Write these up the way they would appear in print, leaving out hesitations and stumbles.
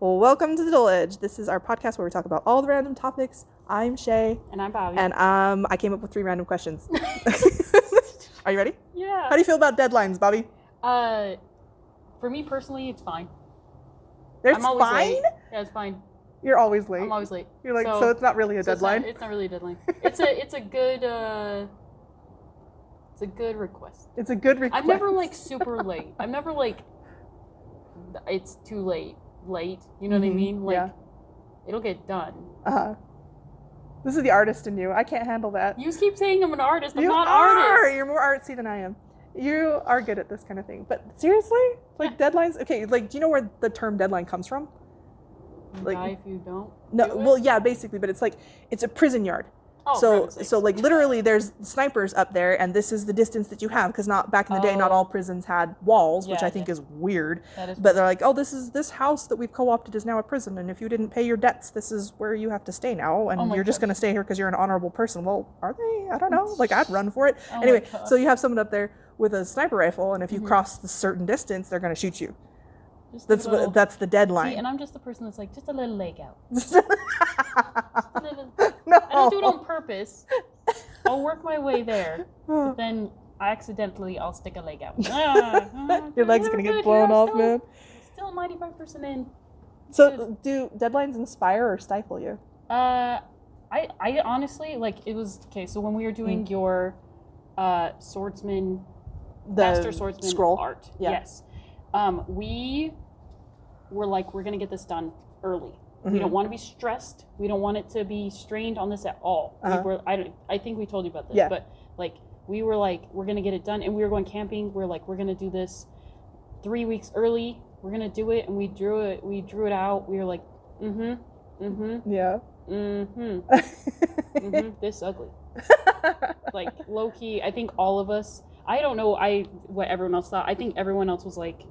Well, welcome to The Dull Edge. This is our podcast where we talk about all the random topics. I'm Shay. And I'm Bobby. And I came up with 3 random questions. Are you ready? Yeah. How do you feel about deadlines, Bobby? For me personally, it's fine. It's fine? Late. Yeah, it's fine. You're always late. I'm always late. You're like, so it's not really a deadline? It's not really a deadline. It's a good request. It's a good request. I'm never like super late. I'm never like it's too late. You know what I mean? Like it'll get done. This is the artist in you. I can't handle that. You keep saying I'm an artist. I'm not artist. You're more artsy than I am. You are good at this kind of thing. But seriously? Like deadlines? Okay, like do you know where the term deadline comes from? Like die if you don't. No, well yeah, basically, but it's like it's a prison yard. Oh, so like literally there's snipers up there and this is the distance that you have because not back in the day not all prisons had walls, which I think is weird. But they're like, oh, this house that we've co-opted is now a prison, and if you didn't pay your debts, this is where you have to stay now, and you're just going to stay here because you're an honorable person. Well, are they? I don't know. Like I'd run for it. Anyway, so you have someone up there with a sniper rifle, and if you cross the certain distance, they're going to shoot you. That's the deadline. See, and I'm just the person that's like, just a little leg out. No. I don't do it on purpose. I'll work my way there, but then I'll stick a leg out. Your leg's gonna get blown off, man. Still 95% in. So, do deadlines inspire or stifle you? I honestly it was okay. So when we were doing your swordsman, master swordsman scroll art, yes, we were like, we're gonna get this done early. We don't want to be stressed. We don't want it to be strained on this at all. I think we told you about this, but like we were like, we're gonna get it done, and we were going camping. We're like, we're gonna do this 3 weeks early. We're gonna do it, and we drew it out. We were like, this ugly. Like low key, I think all of us. I don't know. What everyone else thought. I think everyone else was like,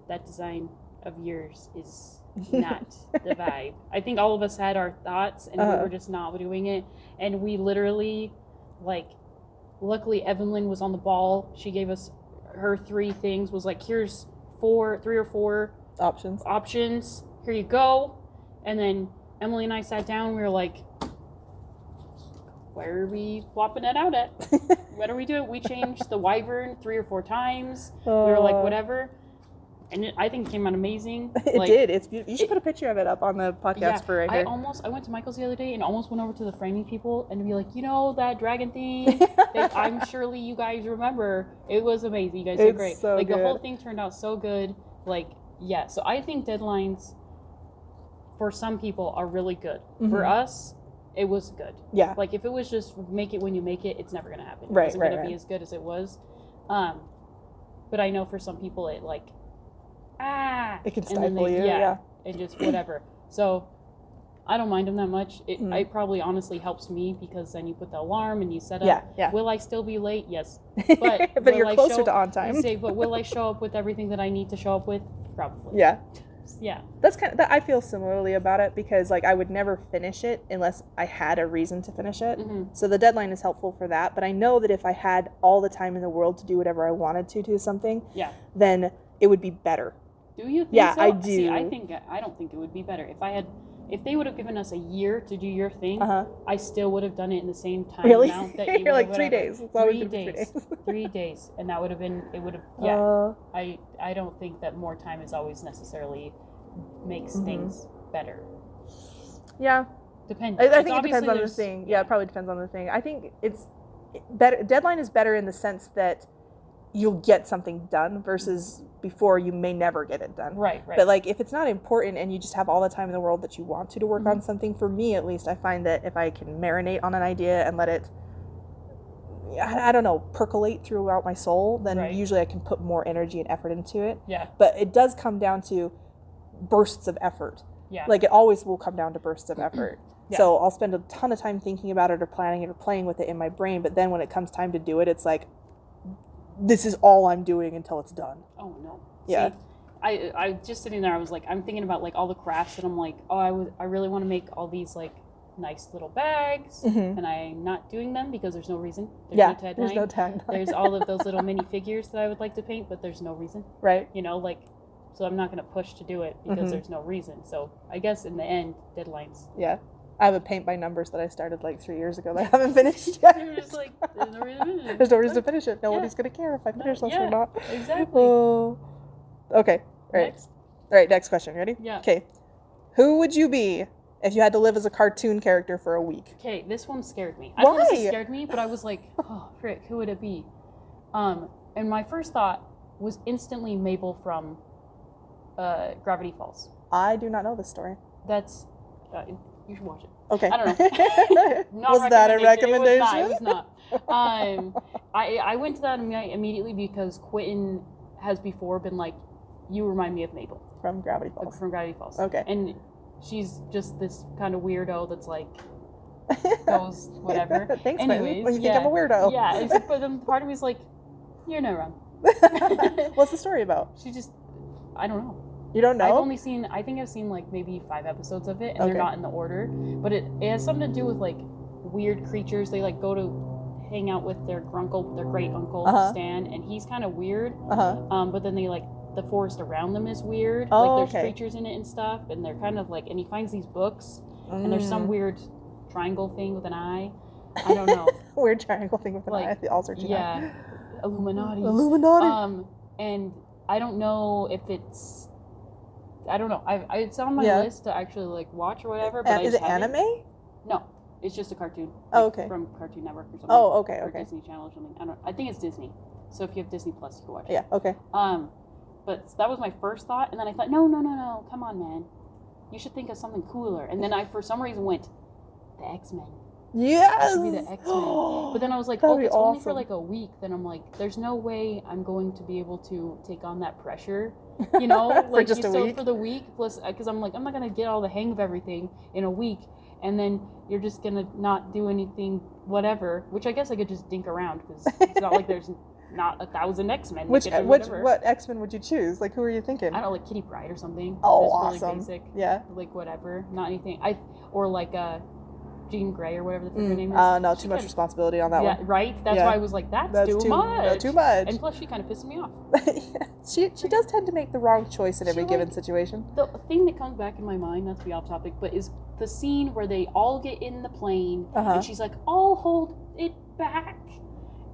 that design of yours is not the vibe. I think all of us had our thoughts, and we were just not doing it. And we literally, luckily Evelyn was on the ball. She gave us her 3 things. Was like, here's 3 or 4 options. Here you go. And then Emily and I sat down. We were like, where are we swapping it out at? What are we doing? We changed the wyvern 3 or 4 times. We were like, whatever. And I think it came out amazing. It did. It's beautiful. You should put a picture of it up on the podcast for right here. I went to Michael's the other day and almost went over to the framing people and be like, that dragon thing I'm surely you guys remember. It was amazing. You guys did great. So good. The whole thing turned out so good. So I think deadlines for some people are really good. For us, it was good. Yeah. If it was just make it when you make it, it's never gonna happen. It wasn't gonna be as good as it was. But I know for some people it it can stifle you. Yeah. And just whatever. So I don't mind them that much. It probably honestly helps me because then you put the alarm and you set up. Yeah. Will I still be late? Yes. But but you're closer to on time. But will I show up with everything that I need to show up with? Probably. Yeah. Yeah. That's I feel similarly about it because I would never finish it unless I had a reason to finish it. So the deadline is helpful for that, but I know that if I had all the time in the world to do whatever I wanted to do something, then it would be better. Do you think so? I do. See, I don't think it would be better. If they would have given us a year to do your thing, I still would have done it in the same time amount that you You're like 3 days. It's always 3 days. 3 days. And that would have been, I don't think that more time is always necessarily makes things better. Yeah. Depends. I think it depends on the thing. Yeah, it probably depends on the thing. I think it's better. Deadline is better in the sense that you'll get something done versus before you may never get it done. Right. But if it's not important and you just have all the time in the world that you want to work on something, for me at least, I find that if I can marinate on an idea and let it, I don't know, percolate throughout my soul, then usually I can put more energy and effort into it. Yeah. But it does come down to bursts of effort. Yeah. It always will come down to bursts of effort. Yeah. So I'll spend a ton of time thinking about it or planning it or playing with it in my brain, but then when it comes time to do it, it's like, this is all I'm doing until it's done. Oh no. Yeah. See, I just sitting there, I was like, I'm thinking about all the crafts, and I'm like, I really want to make all these nice little bags, and I'm not doing them because there's no reason. There's no tagline. There's all of those little mini figures that I would like to paint, but there's no reason. Right. So I'm not going to push to do it because there's no reason. So I guess in the end, deadlines. Yeah. I have a paint by numbers that I started like 3 years ago that I haven't finished yet. You're just like, there's no reason to finish it. There's no reason to finish it. Nobody's going to care if I finish this or not. Exactly. Okay. Right. Next. All right, next question. Ready? Yeah. Okay. Who would you be if you had to live as a cartoon character for a week? Okay, this one scared me. Why? I don't know if it scared me, but I was like, oh, frick, who would it be? And my first thought was instantly Mabel from Gravity Falls. I do not know this story. That's, you should watch it. Okay. I don't know. Was that a recommendation? It was not. I went to that immediately because Quentin has before been like, you remind me of Mabel. From Gravity Falls. From Gravity Falls. Okay. And she's just this kind of weirdo that's like, goes whatever. Thanks, Anyways, when you think I'm a weirdo. Yeah, but then part of me is like, you're not wrong. What's the story about? She just, I don't know. You don't know? I think I've seen like maybe 5 episodes of it, and they're not in the order. But it has something to do with like weird creatures. They like go to hang out with their uncle, their great uncle Stan, and he's kind of weird. But then they like the forest around them is weird. Like there's creatures in it and stuff, and they're kind of like, and he finds these books, and there's some weird triangle thing with an eye. I don't know. Weird triangle thing with an eye. The all searching eye. Illuminati. And I don't know if it's. I don't know. It's on my list to actually like watch or whatever. But is it anime? No, it's just a cartoon. Oh, okay. From Cartoon Network or something. Oh, okay, or Disney Channel or something. I think it's Disney. So if you have Disney Plus, you can watch it. Yeah. Okay. But that was my first thought, and then I thought, no, come on, man, you should think of something cooler. And then I, for some reason, went the X-Men. Yes. It should be the X-Men. But then I was like, if it's only for like a week, then I'm like, there's no way I'm going to be able to take on that pressure. You know, like for just a week. For the week, plus because I'm like, I'm not gonna get all the hang of everything in a week, and then you're just gonna not do anything, whatever. Which I guess I could just dink around because it's not like there's not 1,000 X-Men. What X-Men would you choose? Like, who are you thinking? I don't know, like Kitty Pryde or something. Oh, just awesome. Really basic. Yeah. Like whatever, not anything. Or like Jean Grey or whatever the her name is. No, too much responsibility on that one. Yeah, right? That's why I was like, that's too much. Too much. And plus, she kind of pisses me off. She does tend to make the wrong choice in every given situation. The thing that comes back in my mind, not to be off topic, but is the scene where they all get in the plane, and she's like, I'll hold it back.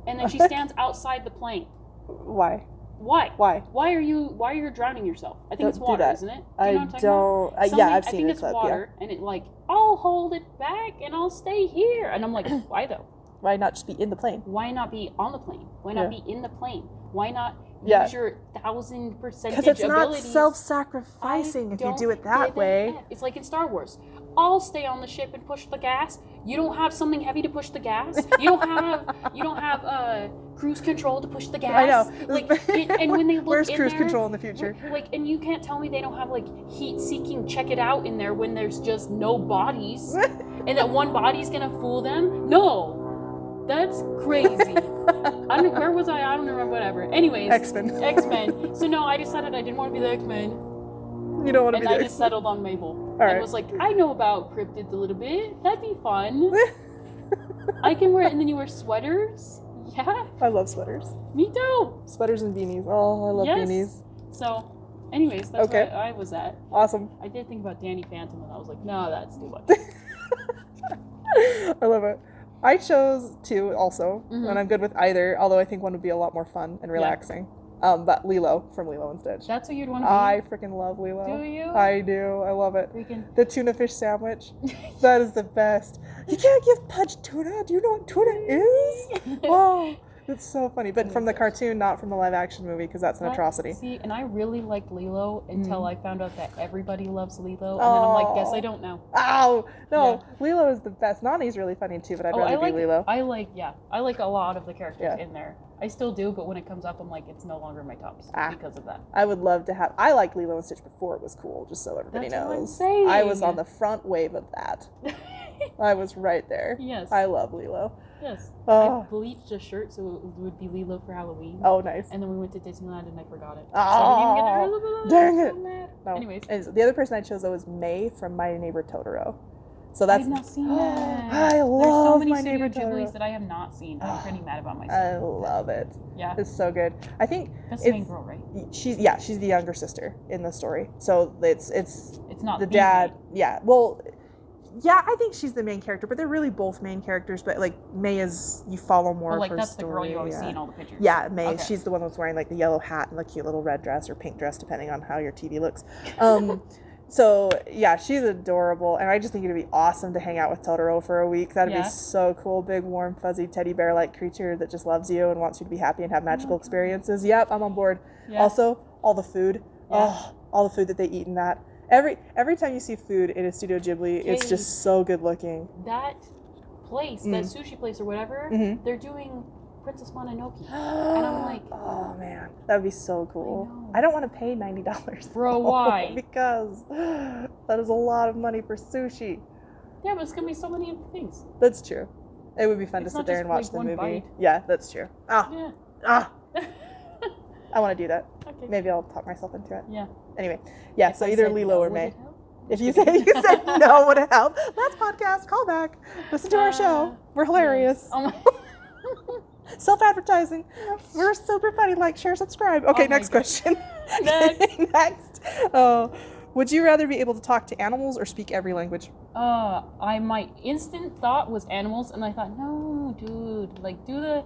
And then she stands outside the plane. Why? Why? Why? Why are you drowning yourself? I think it's water, isn't it? Do you know what I'm talking about? Yeah, I've seen it. I think it's water, and it like, I'll hold it back and I'll stay here. And I'm like, why though? Why not just be in the plane? Why not be on the plane? Why not be in the plane? Why not use your 1,000% because it's not self-sacrificing if you do it that way. It's like in Star Wars. I'll stay on the ship and push the gas. You don't have something heavy to push the gas. You don't have cruise control to push the gas. I know. Like, and when they look where's in cruise there, control in the future? Like, and you can't tell me they don't have like heat-seeking check it out in there when there's just no bodies, and that one body's gonna fool them. No, that's crazy. Where was I? I don't remember. Whatever. Anyways, X-Men. So no, I decided I didn't want to be the X-Men. You don't want to be the X-Men. And I just settled on Mabel. Right. And was like, I know about cryptids a little bit. That'd be fun. I can wear it, and then you wear sweaters. Yeah. I love sweaters. Me too. Sweaters and beanies. Oh, I love beanies. So, anyways, that's where I was at. Awesome. I did think about Danny Phantom, and I was like, no, that's too much. I love it. I chose two also, and I'm good with either, although I think one would be a lot more fun and relaxing. But Lilo from Lilo and Stitch. That's what you'd want to be? I freaking love Lilo. Do you? I do. I love it. Freaking. The tuna fish sandwich. That is the best. You can't give Pudge tuna. Do you know what tuna is? Oh, it's so funny. But from the cartoon, not from the live action movie, because that's an atrocity. See, and I really liked Lilo until I found out that everybody loves Lilo. And then I'm like, guess I don't now. Oh, no. Yeah. Lilo is the best. Nani's really funny too, but I'd rather be Lilo. I like a lot of the characters in there. I still do, but when it comes up, I'm like, it's no longer my tops because of that. I would love to have. I liked Lilo and Stitch before it was cool, just so everybody knows. What I'm saying. I was on the front wave of that. I was right there. Yes. I love Lilo. Yes. I bleached a shirt so it would be Lilo for Halloween. Oh, nice. And then we went to Disneyland and I forgot it. Oh, so dang it. So no. Anyways. And the other person I chose though was May from My Neighbor Totoro. So that's I've not seen that. I love There's so many My Studio Neighbor Ghibli's Totoro. that I have not seen. I'm pretty mad about myself. I love it. Yeah. It's so good. I think That's the main girl, right? she's the younger sister in the story. So it's not the dad. Yeah. Well, yeah, I think she's the main character, but they're really both main characters. But like May is, you follow more of her that's story. the girl you always see in all the pictures. Yeah, May. Okay. She's the one that's wearing like the yellow hat and the cute little red dress or pink dress, depending on how your TV looks. So yeah, she's adorable, and I just think it'd be awesome to hang out with Totoro for a week. That'd be so cool. Big, warm, fuzzy teddy bear-like creature that just loves you and wants you to be happy and have magical experiences. Yep, I'm on board. Yeah. Also, all the food. Yeah. All the food that they eat in that. Every time you see food in a Studio Ghibli, it's just so good looking. That place, that sushi place or whatever, they're doing Princess Mononoke, and I'm like, oh man, that would be so cool. I don't want to pay $90. Bro, why? Because that is a lot of money for sushi. Yeah, but it's gonna be so many other things. That's true. It would be fun to sit there and watch the movie. Bite. Yeah, that's true. I want to do that. Okay. Maybe I'll talk myself into it. Yeah. Anyway, yeah. So either Lilo or May. If you said Oh no, would it help? Last podcast, call back. Listen to our show. We're hilarious. Yes. Oh my. Self-advertising. We're super funny. Like, share, subscribe. Okay, next question. Next. Would you rather be able to talk to animals or speak every language? My instant thought was animals, and I thought, no, dude, like, you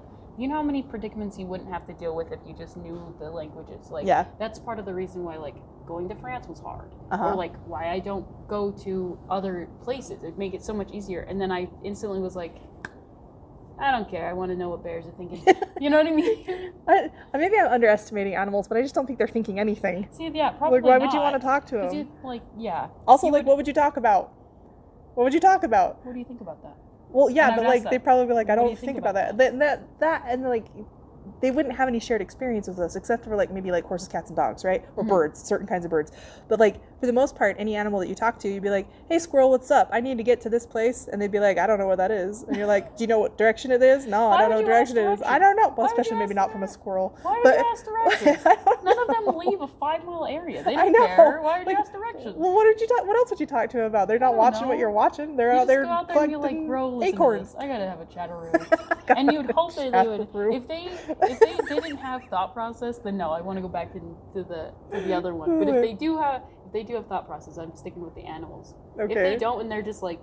know how many predicaments you wouldn't have to deal with if you just knew the languages? Like, that's part of the reason why, like, going to France was hard. Or, like, why I don't go to other places. It'd make it so much easier. And then I instantly was like, I don't care. I want to know what bears are thinking. You know what I mean? Maybe I'm underestimating animals, but I just don't think they're thinking anything. See, yeah, probably like, why would you want to talk to them? Also, like, what would you talk about? What would you talk about? What do you think about that? Well, yeah, but like, they'd probably be like, I don't think about that. That, and like, they wouldn't have any shared experience with us, except for like maybe like horses, cats, and dogs, right? Or birds, certain kinds of birds. But like, for the most part, any animal that you talk to, you'd be like, hey, squirrel, what's up? I need to get to this place. And they'd be like, I don't know what that is. And you're like, do you know what direction it is? No, I don't know what direction it is. I don't know. Well, especially maybe not from a squirrel. Why would you ask directions? None of them leave a 5-mile area. They don't care. Why would you ask directions? Well, what else would you talk to them about? They're not watching what you're watching. They're out there collecting like, bro, acorns. I gotta have a chatteroo. And you'd hope that they would, if they didn't have thought process, then no, I want to go back to the other one. But if they do have thought process, I'm sticking with the animals. Okay. If they don't, and they're just like,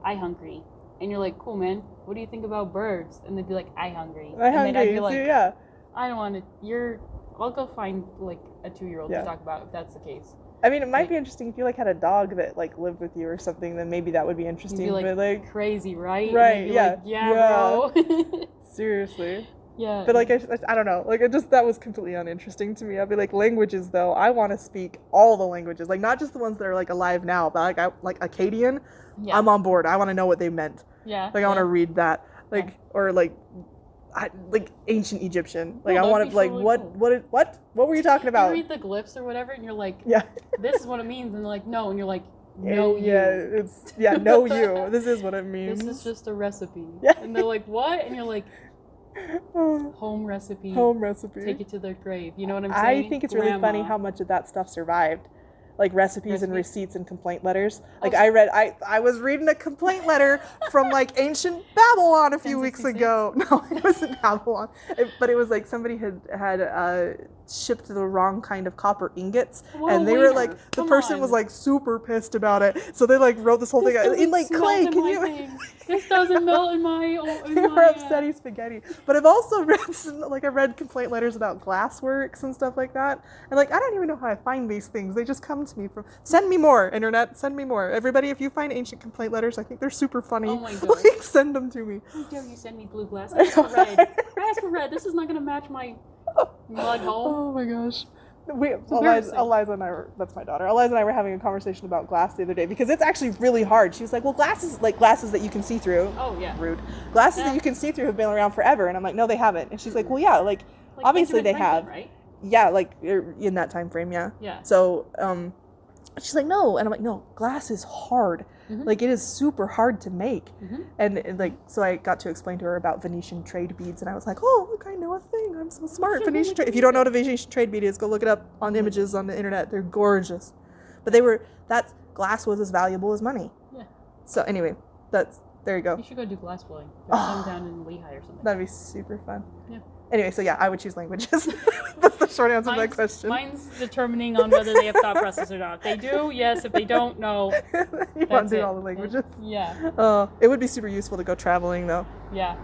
I hungry, and you're like, cool, man, what do you think about birds? And they'd be like, I hungry. Then I'd be like, I don't want to. I'll go find like a 2-year-old to talk about if that's the case. I mean, it might be interesting if you like had a dog that like lived with you or something. Then maybe that would be interesting. You'd be like, but like crazy, right? Right? Yeah. Bro. Seriously. Yeah. But like I don't know. Like that was completely uninteresting to me. I'd be like, languages though. I want to speak all the languages, like not just the ones that are like alive now, but like Akkadian. Yeah. I'm on board. I want to know what they meant. Yeah. Like I want to read that. Like or like ancient Egyptian. Like I want to like really what were you talking about? You read the glyphs or whatever, and you're like, yeah, this is what it means, and they're like, no, and you're like, no, know you. This is what it means. This is just a recipe. Yeah. And they're like, what? And you're like, home recipe. Take it to their grave. You know what I'm saying? I think it's really funny how much of that stuff survived. Like recipes and receipts and complaint letters. Like I was reading a complaint letter from like ancient Babylon a few weeks ago. No, it wasn't Babylon. But it was like somebody had shipped the wrong kind of copper ingots. And they were like, the person was like super pissed about it. So they like wrote this whole thing in like clay. This doesn't melt in my they were upsetty spaghetti. But I've also read complaint letters about glassworks and stuff like that. And like I don't even know how I find these things. They just come to me from. Send me more, internet. Send me more. Everybody, if you find ancient complaint letters, I think they're super funny. Oh my god! Like send them to me. How dare you send me blue glass? I asked for red. I asked for red. This is not gonna match my mud home. Oh my gosh. Eliza and I were, that's my daughter. Eliza and I were having a conversation about glass the other day because it's actually really hard. She was like, well, glasses that you can see through. Oh, yeah. Rude. Glasses that you can see through have been around forever. And I'm like, no, they haven't. And she's like, well, yeah, like obviously they have. Right? Yeah, like in that time frame, yeah. Yeah. So, she's like, no. And I'm like, no, glass is hard. Mm-hmm. Like, it is super hard to make. Mm-hmm. And like, so I got to explain to her about Venetian trade beads. And I was like, oh, look, I know a thing. I'm so smart. Venetian trade. If you don't know what a Venetian trade bead is, go look it up on images on the internet. They're gorgeous. But glass was as valuable as money. Yeah. So anyway, there you go. You should go do glass blowing. There's some down in Lehigh or something. That'd be super fun. Yeah. Anyway, so yeah, I would choose languages. That's the short answer to that question. Mine's determining on whether they have thought process or not. They do, yes. If they don't, no. You want to do all the languages? Yeah. It would be super useful to go traveling though. Yeah.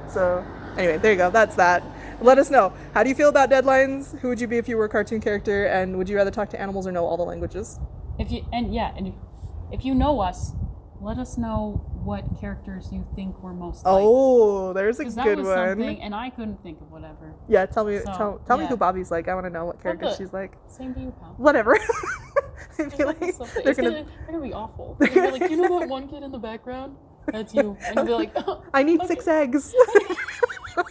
So anyway, there you go. That's that. Let us know. How do you feel about deadlines? Who would you be if you were a cartoon character? And would you rather talk to animals or know all the languages? If you know us, let us know what characters you think were most like. Oh, there's a good that was one. Something, and I couldn't think of whatever. Yeah, tell me who Bobby's like. I want to know what character she's like. Same to you, pal. Whatever. They're gonna be awful. They're gonna be like, you know that one kid in the background? That's you. And you'll be like, oh, I need 6 eggs. From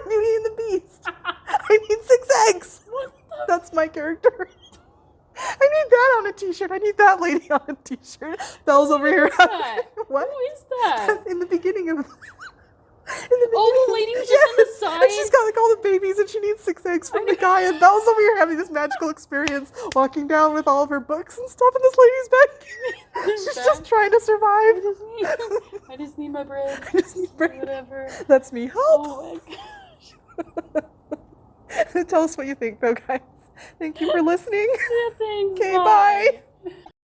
Beauty and the Beast. I need 6 eggs. That's my character. I need that on a t-shirt. I need that lady on a t-shirt. Belle's over here. What? Who is that? In the beginning of... Oh, the lady who's just on the side? And she's got like all the babies and she needs 6 eggs from the guy. And Belle's over here having this magical experience, walking down with all of her books and stuff. And this lady's back. She's just trying to survive. I just need my bread. I just need bread. Whatever. That's me. Help! Oh my gosh. Tell us what you think though, guys. Thank you for listening. Yeah, thanks. Okay, bye.